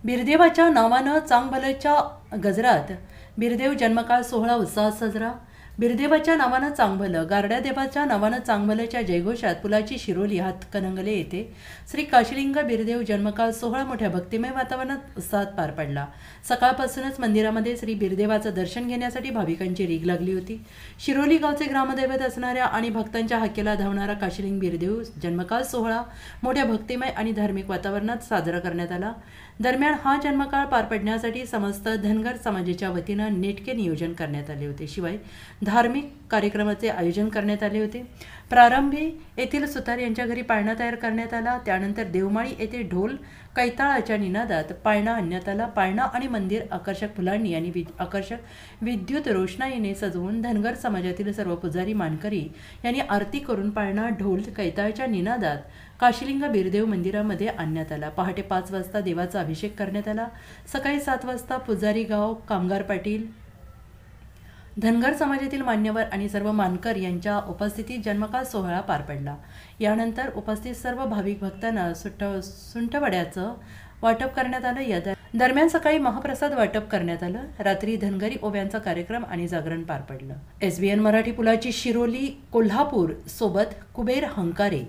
बिरदेवाच्या नावानं चांगभलच्या गजरात बिरदेव जन्मकाळ सोहळा उत्साहात साजरा। बिरदेवाच्या नावानं चांगभलं, गारड्या देवाच्या नावानं चांगभलच्या जयघोषात पुलाची शिरोली हातकणंगले येथे श्री काशीलिंग बिरदेव जन्मकाळ सोहळा मोठ्या भक्तिमय वातावरणात उत्साहात पार पडला। सकाळपासूनच मंदिरामध्ये श्री बिरदेवाचं दर्शन घेण्यासाठी भाविकांची रीघ लागली होती। शिरोली गावचे ग्रामदैवत असणाऱ्या आणि भक्तांच्या हाकेला धावणारा काशीलिंग बिरदेव जन्मकाळ सोहळा मोठ्या भक्तिमय आणि धार्मिक वातावरणात साजरा करण्यात आला। दरम्यान हा जन्मकाळ पार पडण्यासाठी समस्त धनगर समाजाच्या वतीनं नेटके नियोजन करण्यात आले होते। शिवाय धार्मिक कार्यक्रमाचे आयोजन करण्यात आले होते। प्रारंभी येथील सुतार यांच्या घरी पाळणा तयार करण्यात आला। त्यानंतर देवमाळी येथे ढोल कैताळाच्या निनादात पाळणा आणण्यात आला। पाळणा आणि मंदिर आकर्षक फुलांनी आणि आकर्षक विद्युत रोषणाईने सजवून धनगर समाजातील सर्व पुजारी मानकरी यांनी आरती करून पाळणा ढोल कैताळाच्या निनादात काशीलिंग बिरदेव मंदिरामध्ये आणण्यात आला। पहाटे 5 वाजता देवाचा अभिषेक करण्यात आला। सकाळी 7 वाजता पुजारी गाव, कामगार पाटील, धनगर समाजातील मान्यवर आणि सर्व मानकर यांच्या उपस्थितीत जन्मकाळ सोहळा पार पडला। यानंतर उपस्थित सर्व भाविक भक्तांना सुंठवड्याचं वाटप करण्यात आलं। या दरम्यान सकाळी महाप्रसाद वाटप करण्यात आलं। रात्री धनगरी ओव्यांचा कार्यक्रम आणि जागरण पार पडलं। SBN मराठी पुलाची शिरोली कोल्हापूर सोबत कुबेर हंकारे।